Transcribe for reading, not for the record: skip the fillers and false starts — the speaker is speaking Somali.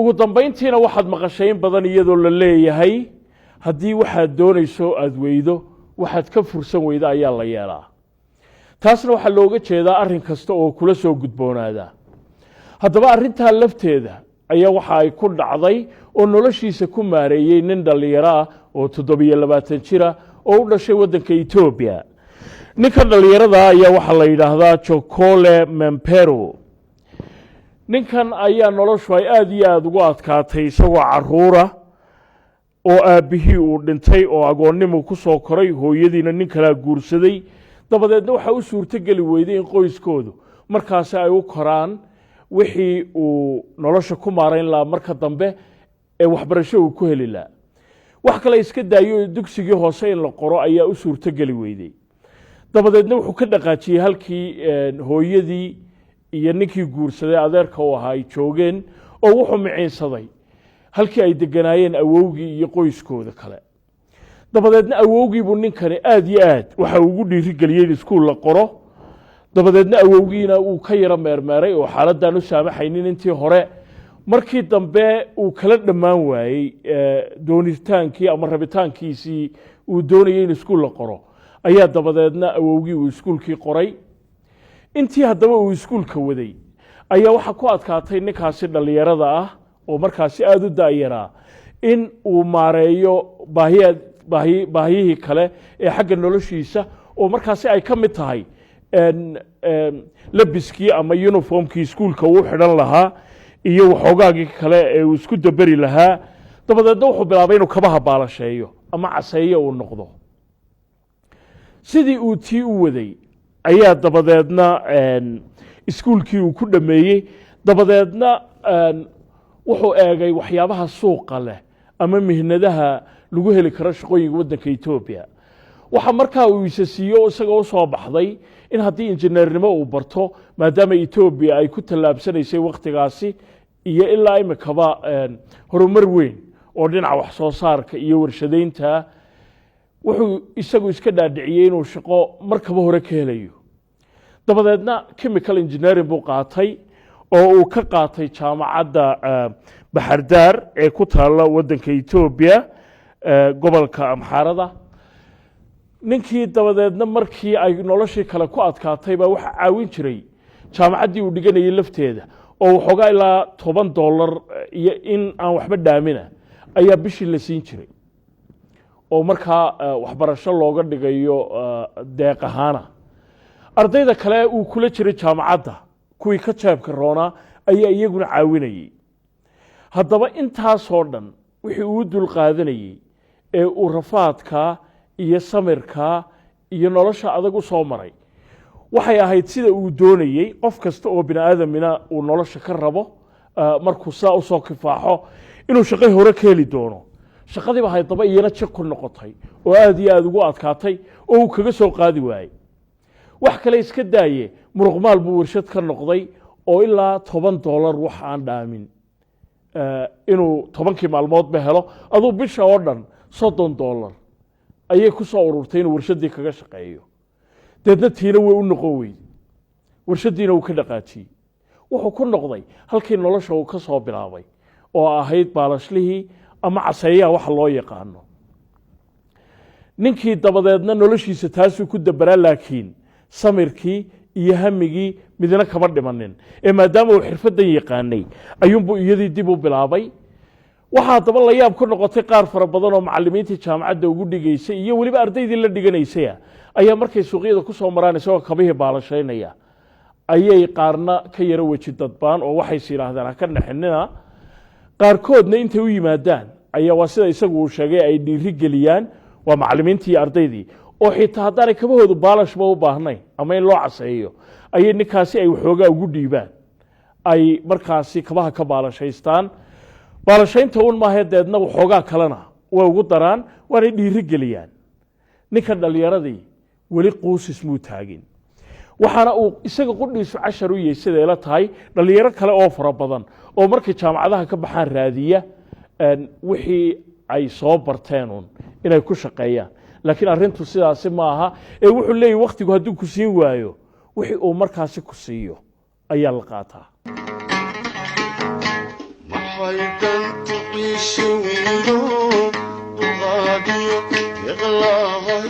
ugu dambeyntiina waxaad maqashayn badan iyadoo la leeyahay haddii waxaad doonayso aad weydo waxaad ka fursan weyda ayaa la yeelaa taasna waxaa looga jeedaa arrin kasta oo kula soo gudboonaada haddaba arrintaa lafteeda ayaa waxa ay ku dhacday oo noloshiisa ku maareeyey nin dhallinyaro ah oo 27 jira oo u dhashay waddanka Ethiopia ninka dhallinyarada ayaa waxa la yiraahdaa Chokole Mempero ninkan ayaa noloshu ay aad iyo aad ugu adkaatay isagoo caruura oo aabihii uu dhintay oo agoonnimo ku soo koray hooyadiina nin kala guursaday dabadeedna waxa uu suurtageli weyday in qoyskoodu markaas ay u koraan wixii uu nolosha ku maarayn lahaa marka dambe ee waxbarasho uu ku heli lahaa wax kale iska daayo dugsigii hoose in la qoro ayaa u suurtageli weyday dabadeedna wuxuu ka dhaqaajiyay halkii hooyadii iyo ninkii guursaday adeerka uu ahaa ay joogeen oo wuxuu miciinsaday halkii ay deganaayeen awowgii iyo qoyskooda kale dabadeedna awowgii buu ninkani aad iyo aad waxa ugu dhiirigeliyay in iskuul la qoro dabadeedna awowgiina uu ka yara meermeeray oo xaaladdan u saamaxaynin intii hore markii dambe uu kala dhammaan waayey doonitaankii ama rabitaankiisii uu doonayay in iskuul la qoro ayaa dabadeedna awowgii uu iskuulkii qoray intii haddaba uu iskuulka waday ayaa waxa ku adkaatay ninkaasi dhallinyarada ah oo markaasi aad u daayaraa in uu maareeyo baahiyihii kale ee xagga noloshiisa oo markaasi ay ka mid tahay labiskii ama uniformkii iskuulka uu xidhan lahaa iyo waxoogaagii kale ee uu isku daberi lahaa dabadeedna wuxuu bilaabay inuu kabaha baalasheeyo ama caseeyo uu noqdo sidii uu tii u waday ayaa dabadeedna iskuulkii uu ku dhameeyey dabadeedna wuxuu eegay waxyaabaha suuqa leh ama mihnadaha lagu heli karo shaqooyinka waddanka Ethiopia waxa markaa uu isa siiyo isaga u soo baxday in haddii injineernimo uu barto maadaama Ethiopia ay ku tallaabsanaysay waqtigaasi iyo ilaa imikaba horumar weyn oo dhinaca wax soo saarka iyo warshadaynta wuxuu isagu iska dhaadhiciyay inuu shaqo markaba hore ka helayo dabadeedna chemical engineering buu qaatay oo uu ka qaatay jaamacadda Baxardaar ee ku taala waddanka Ethiopia gobolka Amxaarada ninkii dabadeedna markii ay noloshii kale ku adkaatay baa waxa caawin jiray jaamacaddii uu dhiganayay lafteeda oo waxoogaa ilaa $10 iyo in aan waxba dhaamina ayaa bishii la siin jiray oo markaa waxbarasho looga dhigayo deeq ahaana ardayda kale uu kula jiray jaamacadda kuwii ka jeebka roona ayaa iyaguna caawinayay haddaba intaasoo dhan wixii uu dul qaadanayay ee uu rafaadka iyo samirka iyo nolosha adag u soo maray waxay ahayd sida uu doonayay qof kasta oo bini aadamina uu nolosha ka rabo markuu saa u soo kifaaxo inuu shaqo hore ka heli doono shaqadii baa haydaba iyana jir ku noqotay oo aad iyo aad ugu adkaatay oo uu kaga soo qaadi waayey wax kale iska daaye muruqmaal buu warshad ka noqday oo ilaa $10 wax aan dhaamin inuu 10kii maalmoodba helo aduu bisha oo dhan $30 ayay ku soo ururtay inuu warshadii kaga shaqeeyo deedna tiina way u noqon weyday warshadiina uu ka dhaqaajiyey wuxuu ku noqday halkii nolosha uu ka soo bilaabay oo ahayd baalashlihii ama caseeyaha waxa loo yaqaano ninkii dabadeedna noloshiisa taasuu ku dabaraa laakiin samirkii iyo hamigii midna kama dhimanin ee maadaama uu xirfadan yaqaanay ayuunbuu iyadii dib u bilaabay waxaa daba la yaab ku noqotay qaar fara badan oo macallimiintii jaamacadda ugu dhigaysay iyo weliba ardaydii la dhiganaysay ayaa markay suuqyada ku soo maraan isagoo kabihii baalashaynaya ayay qaarna ka yara weji dadbaan oo waxay yiraahdaan ha ka naxinina qaarkoodna intay u yimaadaan ayaa waa sida isagu uu sheegay ay dhiiri geliyaan waa macallimiintii ardaydii oo xitaa haddaanay kabahoodu baalashba u baahnayn ama in loo caseeyo ayay ninkaasi ay waxoogaa ugu dhiibaan ay markaasi kabaha ka baalashaystaan baalashaynta un maaha deedna waxoogaa kalena way ugu daraan waanay dhiiri geliyaan ninkan dhallinyaradii weli quusis muu taagin waxaana uu isaga qudhiisu cashar u yahay siday la tahay dhallinyaro kale oo fara badan oo markay jaamacadaha ka baxaan raadiya wixii ay soo barteen un inay ku shaqeeyaan laakiin arrintu sidaasi ma aha ee wuxuu leeyahay waqtigu hadduu ku siin waayo wixii uu markaasi ku siiyo ayaa la qaataa حيدا تعيش وينو دغادي يغلاها